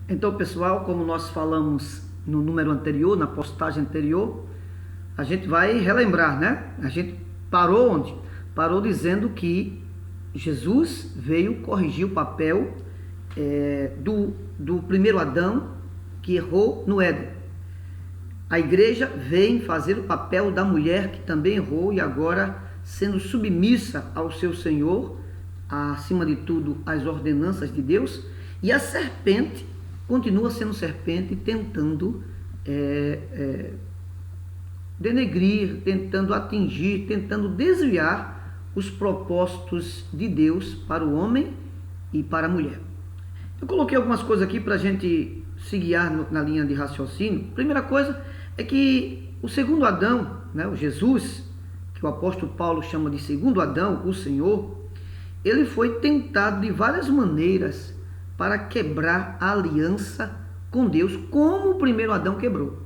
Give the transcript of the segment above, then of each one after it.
Então, pessoal, como nós falamos no número anterior, na postagem anterior, a gente vai relembrar, né? A gente parou onde? Parou dizendo que Jesus veio corrigir o papel do primeiro Adão que errou no Éden. A igreja vem fazer o papel da mulher que também errou e agora sendo submissa ao seu Senhor, acima de tudo às ordenanças de Deus, e a serpente continua sendo serpente, tentando denegrir, tentando atingir, tentando desviar os propósitos de Deus para o homem e para a mulher. Eu coloquei algumas coisas aqui para a gente se guiar na linha de raciocínio. Primeira coisa é que o segundo Adão, né, o Jesus, que o apóstolo Paulo chama de segundo Adão, o Senhor, ele foi tentado de várias maneiras para quebrar a aliança com Deus, como o primeiro Adão quebrou,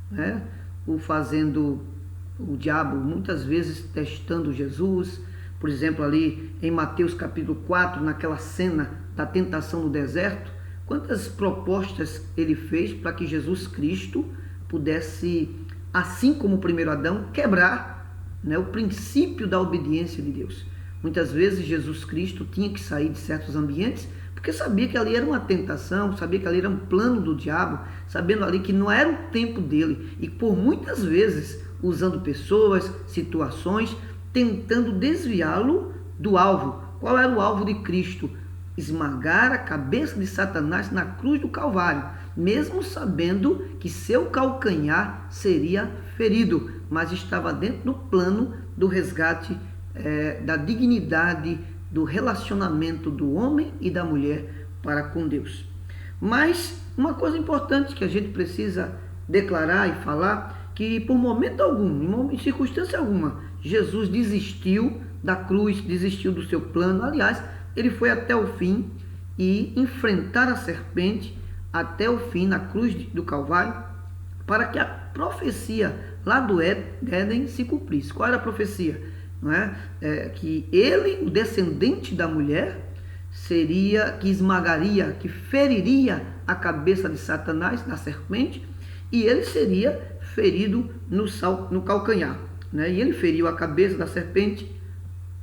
né? O diabo muitas vezes testando Jesus, por exemplo, ali em Mateus capítulo 4, naquela cena da tentação no deserto, quantas propostas ele fez para que Jesus Cristo pudesse, assim como o primeiro Adão, quebrar, né, o princípio da obediência de Deus. Muitas vezes Jesus Cristo tinha que sair de certos ambientes porque sabia que ali era uma tentação, sabia que ali era um plano do diabo, sabendo ali que não era o tempo dele e por muitas vezes usando pessoas, situações, tentando desviá-lo do alvo. Qual era o alvo de Cristo? Esmagar a cabeça de Satanás na cruz do Calvário, mesmo sabendo que seu calcanhar seria ferido, mas estava dentro do plano do resgate da dignidade, do relacionamento do homem e da mulher para com Deus. Mas uma coisa importante que a gente precisa declarar e falar, que por momento algum, em circunstância alguma, Jesus desistiu da cruz, desistiu do seu plano. Aliás, ele foi até o fim e enfrentar a serpente até o fim na cruz do Calvário, para que a profecia lá do Éden se cumprisse. Qual era a profecia? Não é? Que ele, o descendente da mulher, seria que esmagaria, que feriria a cabeça de Satanás, da serpente, e ele seria ferido no calcanhar, né? E ele feriu a cabeça da serpente.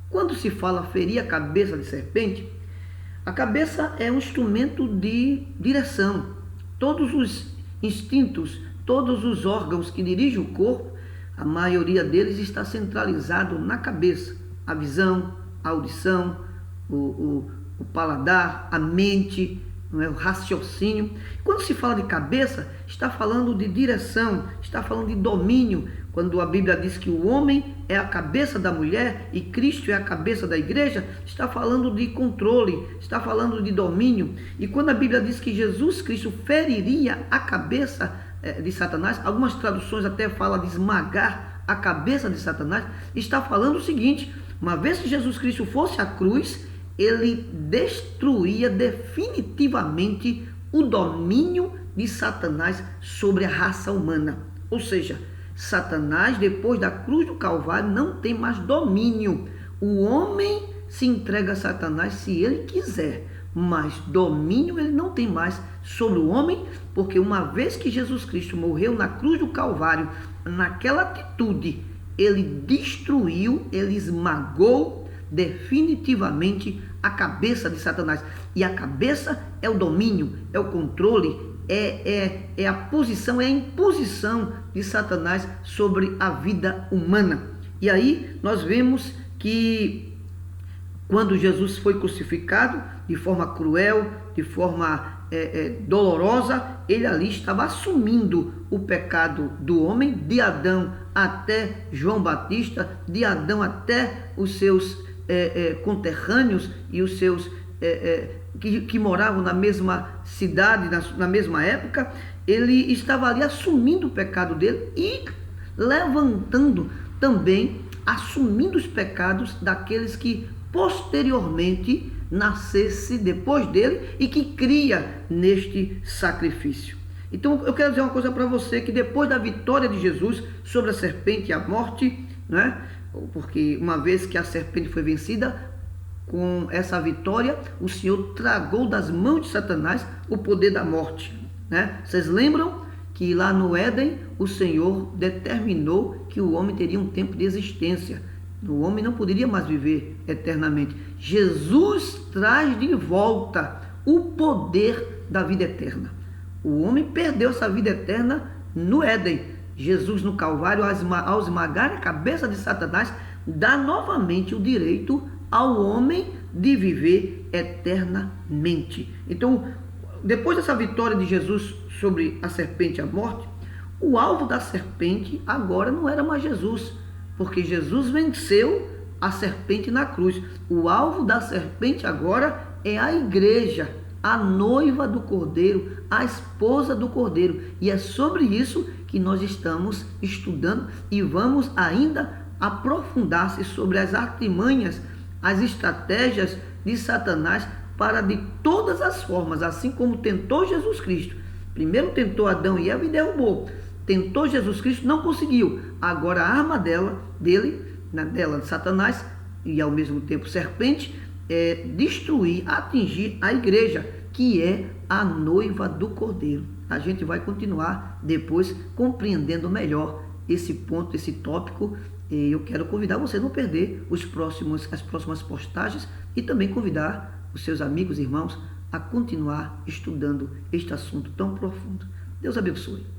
Quando se fala ferir a cabeça de serpente, a cabeça é um instrumento de direção. Todos os instintos, todos os órgãos que dirigem o corpo, a maioria deles está centralizado na cabeça. A visão, a audição, o paladar, a mente, não é? O raciocínio. Quando se fala de cabeça, está falando de direção, está falando de domínio. Quando a Bíblia diz que o homem é a cabeça da mulher e Cristo é a cabeça da igreja, está falando de controle, está falando de domínio. E quando a Bíblia diz que Jesus Cristo feriria a cabeça de Satanás, algumas traduções até falam de esmagar a cabeça de Satanás, está falando o seguinte: uma vez que Jesus Cristo fosse à cruz, ele destruía definitivamente o domínio de Satanás sobre a raça humana. Ou seja, Satanás, depois da cruz do Calvário, não tem mais domínio. O homem se entrega a Satanás se ele quiser, mas domínio ele não tem mais sobre o homem, porque uma vez que Jesus Cristo morreu na cruz do Calvário, naquela atitude, ele destruiu, ele esmagou definitivamente a cabeça de Satanás. E a cabeça é o domínio, é o controle, é a posição, é a imposição de Satanás sobre a vida humana. E aí nós vemos que quando Jesus foi crucificado de forma cruel, de forma dolorosa, ele ali estava assumindo o pecado do homem, de Adão até João Batista, de Adão até os seus conterrâneos e os seus que moravam na mesma cidade, na mesma época. Ele estava ali assumindo o pecado dele e levantando também, assumindo os pecados daqueles que posteriormente nascesse depois dele e que cria neste sacrifício. Então eu quero dizer uma coisa para você, que depois da vitória de Jesus sobre a serpente e a morte, né? Porque uma vez que a serpente foi vencida, com essa vitória, o Senhor tragou das mãos de Satanás o poder da morte, né? Vocês lembram que lá no Éden o Senhor determinou que o homem teria um tempo de existência. O homem não poderia mais viver eternamente. Jesus traz de volta o poder da vida eterna. O homem perdeu essa vida eterna no Éden. Jesus no Calvário, ao esmagar a cabeça de Satanás, dá novamente o direito ao homem de viver eternamente. Então, depois dessa vitória de Jesus sobre a serpente e a morte, o alvo da serpente agora não era mais Jesus, porque Jesus venceu a serpente na cruz. O alvo da serpente agora é a igreja, a noiva do Cordeiro, a esposa do Cordeiro. E é sobre isso que nós estamos estudando e vamos ainda aprofundar-se sobre as artimanhas, as estratégias de Satanás para de todas as formas, assim como tentou Jesus Cristo. Primeiro tentou Adão e Eva e derrubou. Tentou Jesus Cristo, não conseguiu. Agora a arma dele, de Satanás, e ao mesmo tempo serpente, é destruir, atingir a igreja, que é a noiva do Cordeiro. A gente vai continuar depois compreendendo melhor esse ponto, esse tópico. E eu quero convidar você a não perder as próximas postagens e também convidar os seus amigos e irmãos a continuar estudando este assunto tão profundo. Deus abençoe.